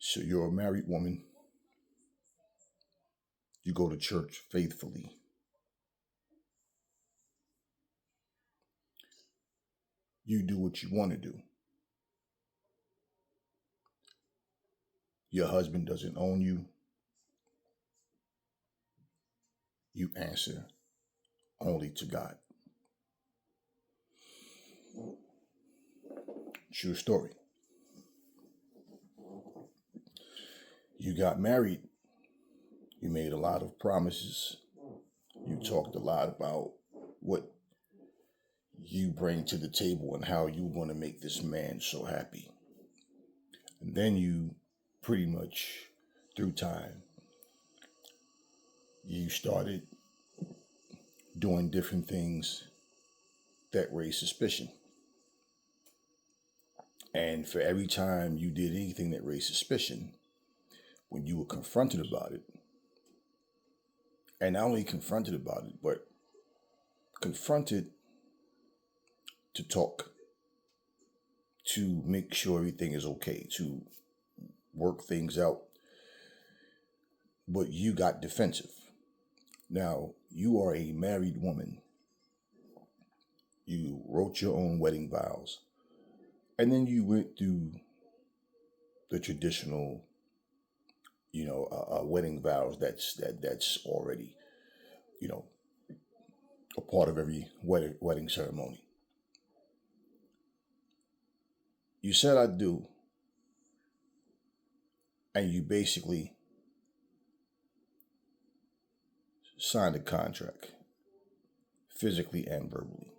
So you're a married woman. You go to church faithfully. You do what you want to do. Your husband doesn't own you. You answer only to God. True story. You got married. You made a lot of promises. You talked a lot about what you bring to the table and how you want to make this man so happy. And then you pretty much, through time, you started doing different things that raised suspicion. And for every time you did anything that raised suspicion, when you were confronted about it, and not only confronted about it, but confronted to talk, to make sure everything is okay, to work things out, but you got defensive. Now, you are a married woman. You wrote your own wedding vows, and then you went through the traditional, wedding vows. That's already, you know, a part of every wedding ceremony. You said I do, and you basically signed a contract, physically and verbally.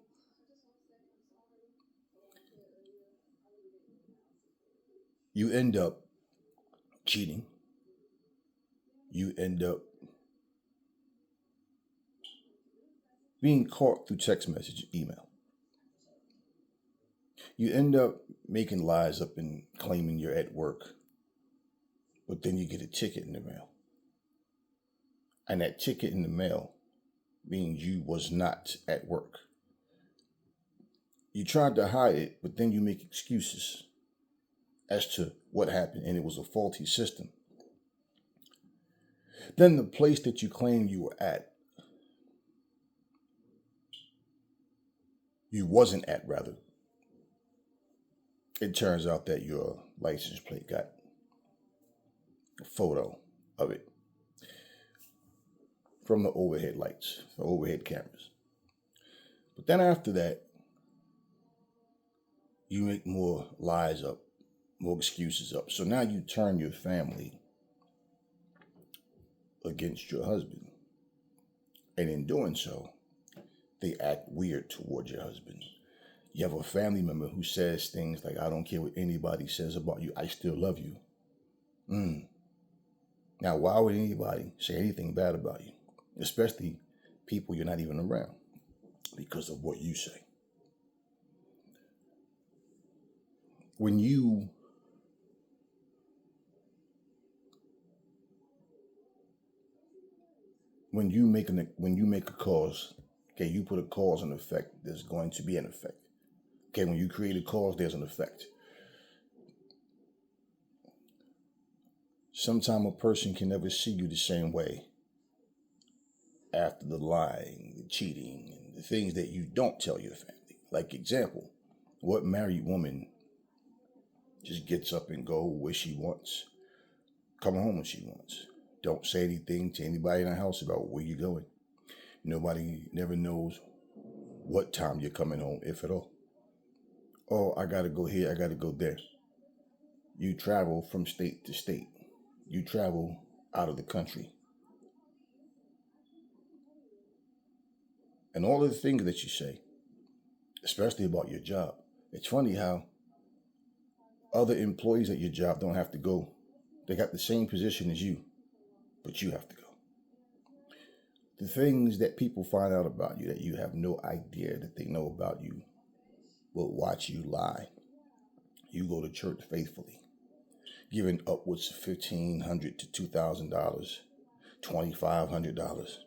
You end up cheating. You end up being caught through text message, email. You end up making lies up and claiming you're at work, but then you get a ticket in the mail. And that ticket in the mail means you was not at work. You tried to hide it, but then you make excuses as to what happened, and it was a faulty system. Then the place that you claim you were at, you wasn't at rather. It turns out that your license plate got a photo of it from the overhead lights, the overhead cameras. But then after that, you make more lies up, more excuses up. So now you turn your family against your husband. And in doing so, they act weird toward your husband. You have a family member who says things like, I don't care what anybody says about you, I still love you. Now, why would anybody say anything bad about you? Especially people you're not even around, because of what you say. When you make a cause, okay, you put a cause in effect, there's going to be an effect. Okay, when you create a cause, there's an effect. Sometimes a person can never see you the same way after the lying, the cheating, and the things that you don't tell your family. Like example, what married woman just gets up and go where she wants, come home when she wants, don't say anything to anybody in the house about where you're going. Nobody never knows what time you're coming home, if at all. Oh, I gotta go here, I gotta go there. You travel from state to state. You travel out of the country. And all of the things that you say, especially about your job. It's funny how other employees at your job don't have to go. They got the same position as you, but you have to go. The things that people find out about you that you have no idea that they know about you will watch you lie. You go to church faithfully, giving upwards of $1,500 to $2,000, $2,500.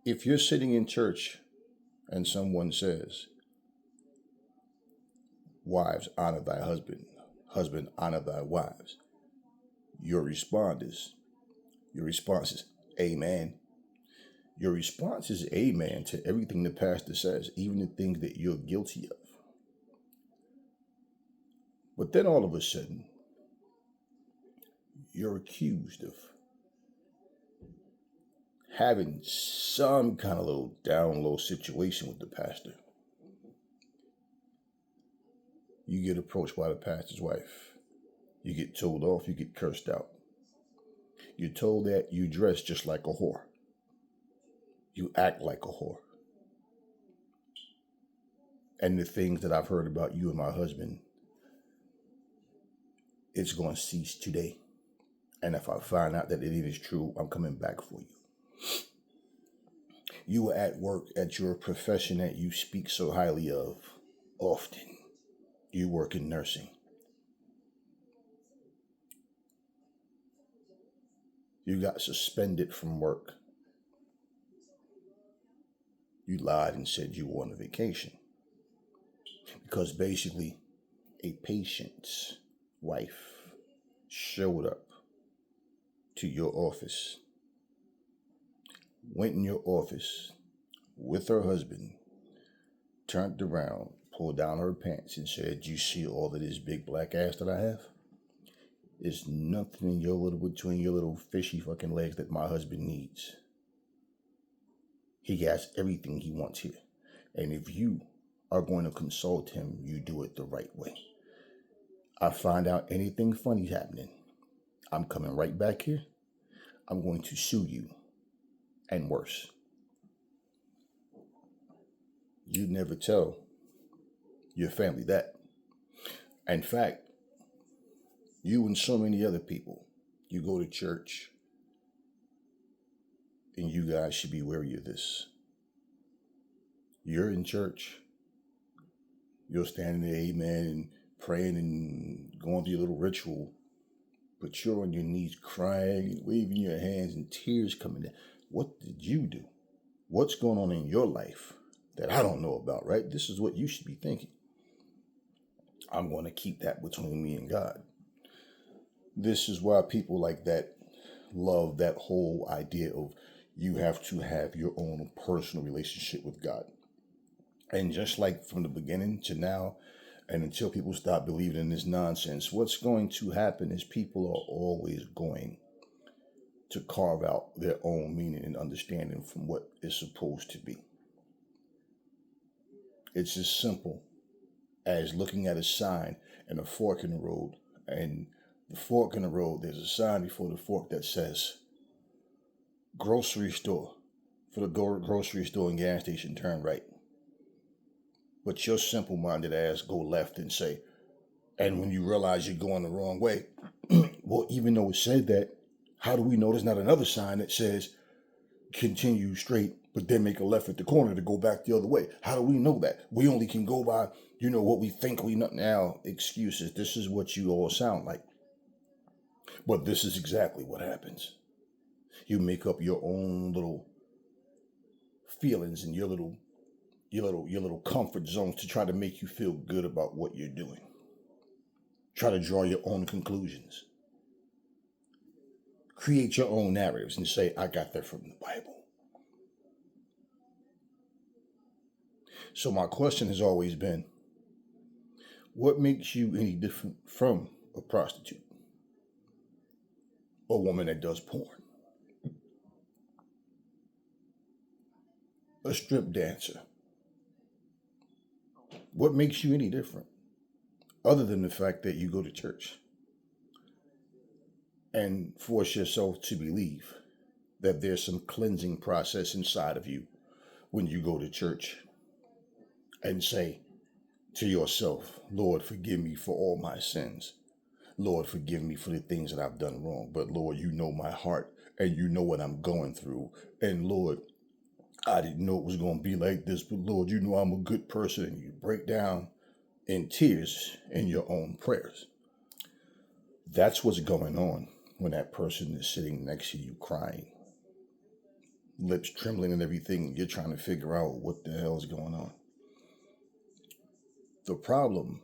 If you're sitting in church and someone says, wives, honor thy husband, husband, honor thy wives, your response is amen. Your response is amen to everything the pastor says, even the things that you're guilty of. But then all of a sudden, you're accused of having some kind of little down low situation with the pastor. You get approached by the pastor's wife. You get told off, you get cursed out. You're told that you dress just like a whore. You act like a whore. And the things that I've heard about you and my husband, it's going to cease today. And if I find out that it is true, I'm coming back for you. You are at work at your profession that you speak so highly of often. You work in nursing. You got suspended from work. You lied and said you were on a vacation. Because basically, a patient's wife showed up to your office, went in your office with her husband, turned around, pulled down her pants and said, "You see all of this big black ass that I have? There's nothing in your little, between your little fishy fucking legs that my husband needs. He has everything he wants here. And if you are going to consult him, you do it the right way. I find out anything funny happening, I'm coming right back here. I'm going to sue you, and worse." You never tell your family that. In fact, you and so many other people, you go to church, and you guys should be wary of this. You're in church, you're standing there, amen, and praying and going through your little ritual, but you're on your knees crying and waving your hands and tears coming down. What did you do? What's going on in your life that I don't know about, right? This is what you should be thinking. I'm going to keep that between me and God. This is why people like that love that whole idea of you have to have your own personal relationship with God. And just like from the beginning to now, and until people stop believing in this nonsense, what's going to happen is people are always going to carve out their own meaning and understanding from what is supposed to be. It's as simple as looking at a sign and a fork in the road, and the fork in the road, there's a sign before the fork that says grocery store. For the grocery store and gas station, turn right. But your simple-minded ass go left and say, and when you realize you're going the wrong way, well, even though it said that, how do we know there's not another sign that says continue straight, but then make a left at the corner to go back the other way? How do we know that? We only can go by, what we think we know. Now, excuses. This is what you all sound like. But this is exactly what happens. You make up your own little feelings and your little comfort zones to try to make you feel good about what you're doing. Try to draw your own conclusions. Create your own narratives and say, I got that from the Bible. So my question has always been, what makes you any different from a prostitute? A woman that does porn? A strip dancer? What makes you any different? Other than the fact that you go to church and force yourself to believe that there's some cleansing process inside of you when you go to church and say to yourself, Lord, forgive me for all my sins. Lord, forgive me for the things that I've done wrong. But Lord, you know my heart and you know what I'm going through. And Lord, I didn't know it was going to be like this, but Lord, you know I'm a good person. And you break down in tears in your own prayers. That's what's going on when that person is sitting next to you crying. lips trembling and everything. You're trying to figure out what the hell is going on. The problem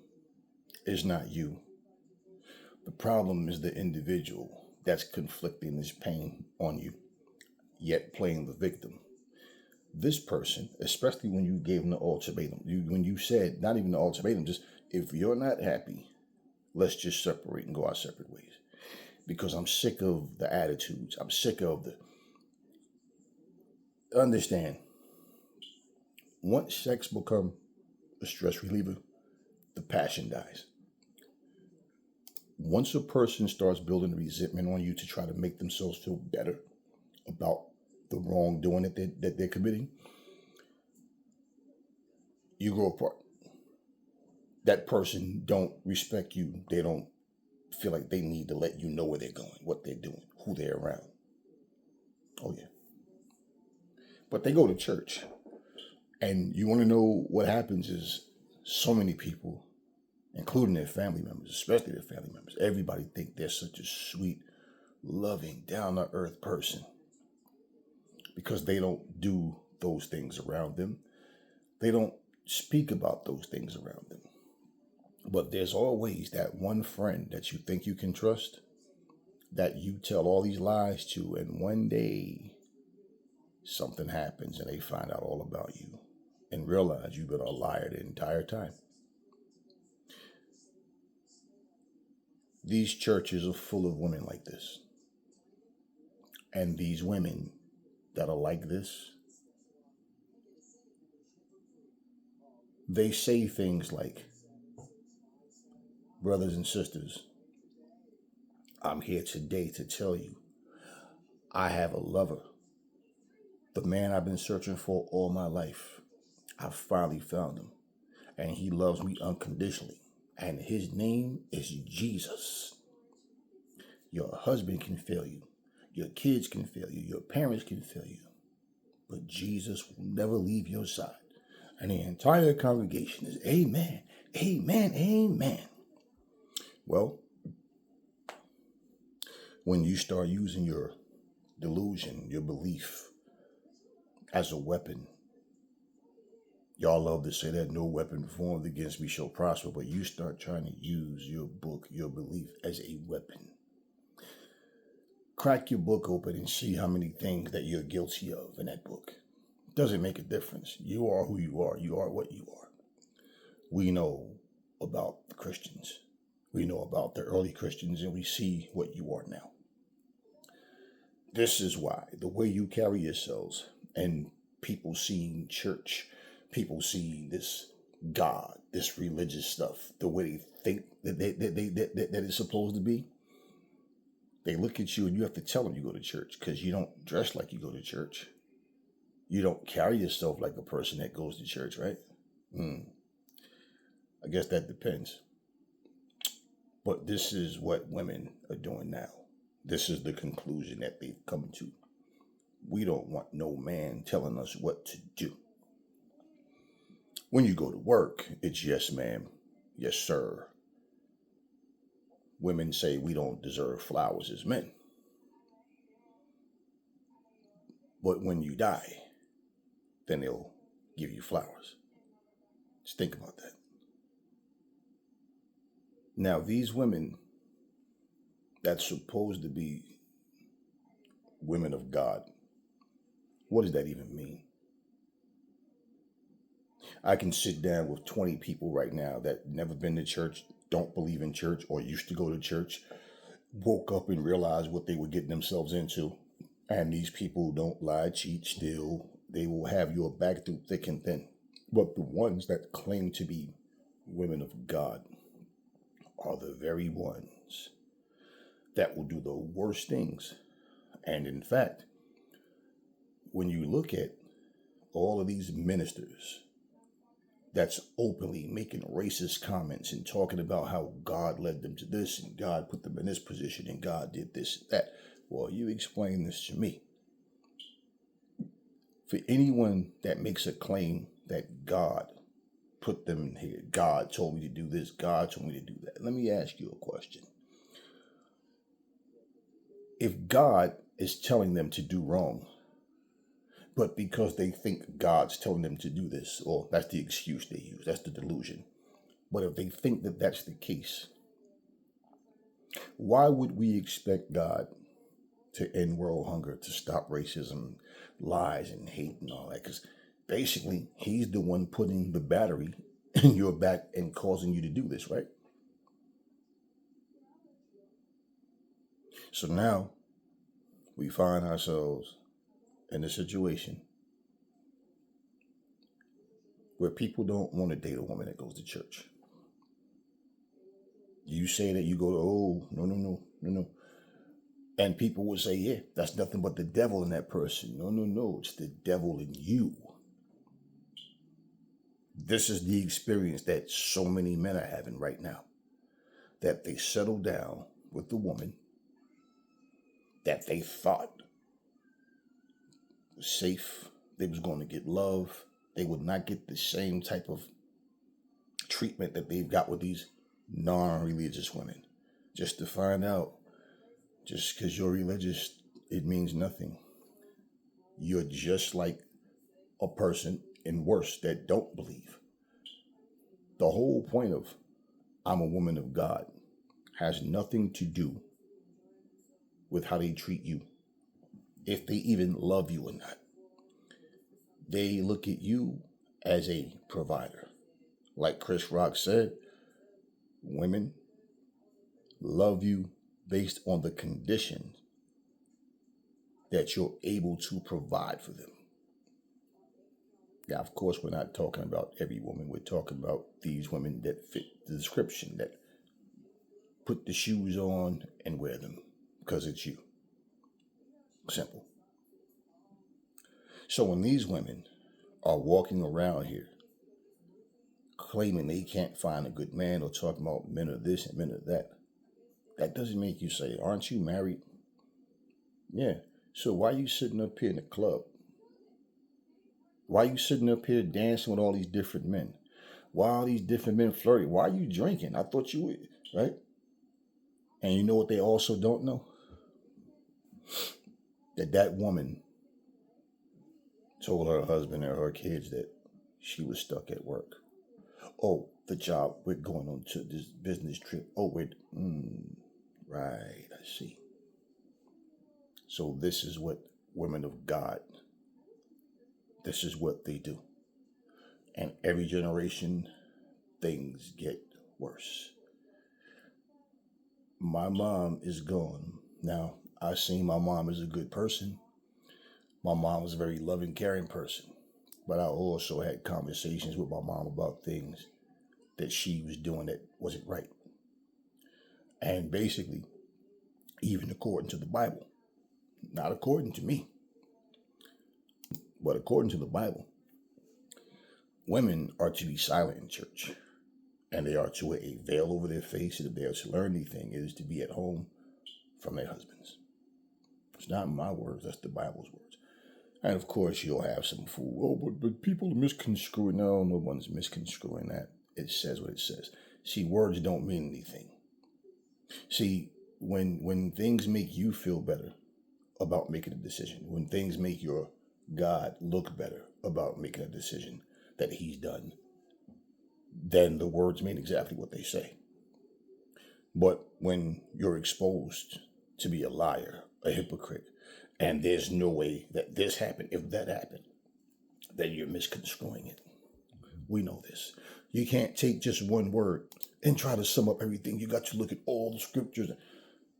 is not you. The problem is the individual that's conflicting this pain on you, yet playing the victim. This person, especially when you gave them the ultimatum, when you said, not even the ultimatum, just if you're not happy, let's just separate and go our separate ways. Because I'm sick of the attitudes. I'm sick of the. Understand, once sex become a stress reliever, the passion dies. Once a person starts building resentment on you to try to make themselves feel better about the wrongdoing that they're committing, you grow apart. That person don't respect you. They don't feel like they need to let you know where they're going, what they're doing, who they're around. Oh yeah. But they go to church. And you want to know what happens is so many people, including their family members, especially their family members, everybody think they're such a sweet, loving, down-to-earth person because they don't do those things around them. They don't speak about those things around them. But there's always that one friend that you think you can trust, that you tell all these lies to, and one day something happens and they find out all about you and realize you've been a liar the entire time. These churches are full of women like this. And these women that are like this, they say things like, brothers and sisters, I'm here today to tell you I have a lover. The man I've been searching for all my life. I finally found him. And he loves me unconditionally. And his name is Jesus. Your husband can fail you. Your kids can fail you. Your parents can fail you. But Jesus will never leave your side. And the entire congregation is amen, amen, amen. Well, when you start using your delusion, your belief as a weapon, y'all love to say that no weapon formed against me shall prosper, but you start trying to use your book, your belief as a weapon. Crack your book open and see how many things that you're guilty of in that book. Doesn't make a difference. You are who you are. You are what you are. We know about the Christians. We know about the early Christians, and we see what you are now. This is why the way you carry yourselves, and people seeing church, people see this God, this religious stuff, the way they think that it's supposed to be. They look at you and you have to tell them you go to church because you don't dress like you go to church. You don't carry yourself like a person that goes to church, right? I guess that depends. But this is what women are doing now. This is the conclusion that they've come to. We don't want no man telling us what to do. When you go to work, it's yes, ma'am, yes, sir. Women say we don't deserve flowers as men. But when you die, then they'll give you flowers. Just think about that. Now, these women that's supposed to be women of God, what does that even mean? I can sit down with 20 people right now that never been to church, don't believe in church, or used to go to church, woke up and realized what they were getting themselves into. And these people don't lie, cheat, steal. They will have your back through thick and thin. But the ones that claim to be women of God are the very ones that will do the worst things. And in fact, when you look at all of these ministers that's openly making racist comments and talking about how God led them to this and God put them in this position and God did this and that, well, you explain this to me. For anyone that makes a claim that God put them here, God told me to do this, God told me to do that, let me ask you a question. If God is telling them to do wrong, But because they think God's telling them to do this, or that's the excuse they use, that's the delusion. But if they think that that's the case, why would we expect God to end world hunger, to stop racism, lies, and hate and all that? Because basically, he's the one putting the battery in your back and causing you to do this, right? So now we find ourselves in a situation where people don't want to date a woman that goes to church. You say that, you go, oh, no. And people will say, yeah, that's nothing but the devil in that person. No, it's the devil in you. This is the experience that so many men are having right now. That they settle down with the woman that they thought was safe, they was going to get love, they would not get the same type of treatment that they've got with these non-religious women. Just to find out, just because you're religious, it means nothing. You're just like a person, and worse, that don't believe. The whole point of I'm a woman of God has nothing to do with how they treat you, if they even love you or not. They look at you as a provider. Like Chris Rock said, women love you based on the conditions that you're able to provide for them. Now, of course, we're not talking about every woman. We're talking about these women that fit the description, that put the shoes on and wear them because it's you. Simple. So when these women are walking around here claiming they can't find a good man, or talking about men of this and men of that, that doesn't make you say, aren't you married? Yeah. So why are you sitting up here in the club? Why are you sitting up here dancing with all these different men? Why are these different men flirting? Why are you drinking? I thought you would, right? And you know what they also don't know? That woman told her husband or her kids that she was stuck at work. Oh, the job, we're going on to this business trip. Oh, right, I see. So this is what women of God, this is what they do. And every generation, things get worse. My mom is gone. Now, I seen my mom as a good person. My mom was a very loving, caring person. But I also had conversations with my mom about things that she was doing that wasn't right. And basically, even according to the Bible, not according to me, but according to the Bible, women are to be silent in church. And they are to wear a veil over their face. And if they are to learn anything, it is to be at home from their husbands. It's not my words, that's the Bible's words. And of course, you'll have some fool, but people are misconstruing. No, no one's misconstruing that. It says what it says. See, words don't mean anything. See, when things make you feel better about making a decision, when things make your God look better about making a decision that he's done, then the words mean exactly what they say. But when you're exposed to be a liar, a hypocrite, and there's no way that this happened, if that happened, then you're misconstruing it. We know this. You can't take just one word and try to sum up everything. You got to look at all the scriptures,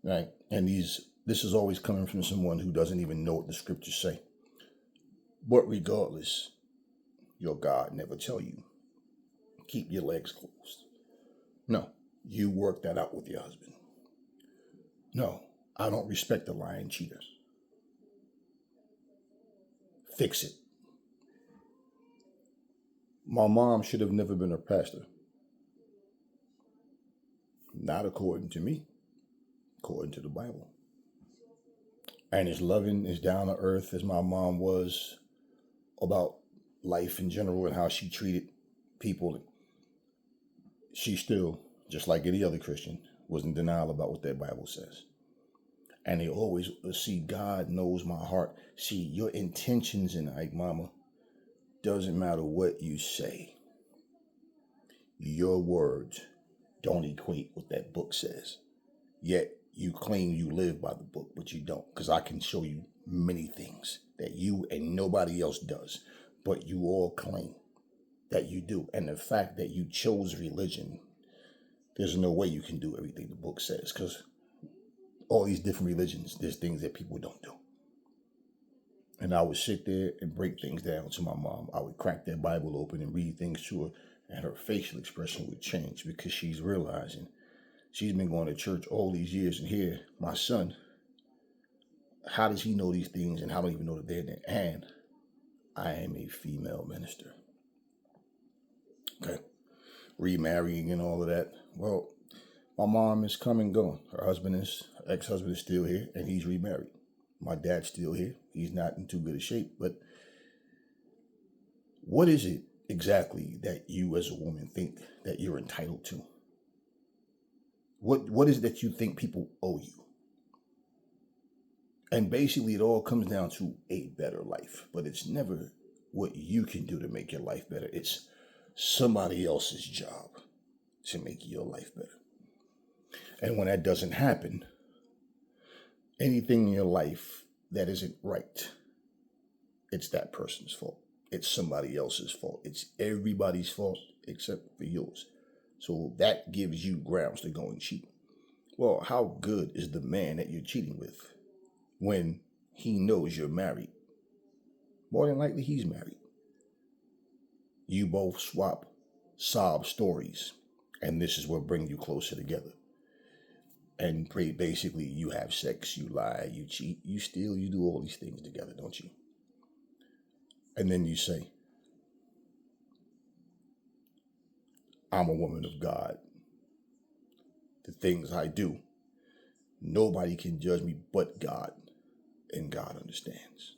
right? And this is always coming from someone who doesn't even know what the scriptures say. But regardless, your God never tell you, keep your legs closed. No, you work that out with your husband. No, I don't respect the lying cheater. Fix it. My mom should have never been a pastor. Not according to me, according to the Bible. And as loving, as down to earth as my mom was about life in general and how she treated people, she still, just like any other Christian, was in denial about what that Bible says. And they always see God knows my heart. See, your intentions in Ike Mama doesn't matter what you say. Your words don't equate what that book says. Yet you claim you live by the book, but you don't. Because I can show you many things that you and nobody else does, but you all claim that you do. And the fact that you chose religion, there's no way you can do everything the book says, because all these different religions, there's things that people don't do. And I would sit there and break things down to my mom. I would crack that Bible open and read things to her, and her facial expression would change because she's realizing she's been going to church all these years. And here, my son, how does he know these things and how don't even know that they're there? And I am a female minister. Okay. Remarrying and all of that. Well, my mom is come and gone. Her ex-husband is still here, and he's remarried. My dad's still here. He's not in too good a shape. But what is it exactly that you as a woman think that you're entitled to? What is it that you think people owe you? And basically it all comes down to a better life. But it's never what you can do to make your life better. It's somebody else's job to make your life better. And when that doesn't happen, anything in your life that isn't right, it's that person's fault. It's somebody else's fault. It's everybody's fault except for yours. So that gives you grounds to go and cheat. Well, how good is the man that you're cheating with when he knows you're married? More than likely, he's married. You both swap sob stories, and this is what brings you closer together. And basically, you have sex, you lie, you cheat, you steal, you do all these things together, don't you? And then you say, I'm a woman of God. The things I do, nobody can judge me but God, and God understands.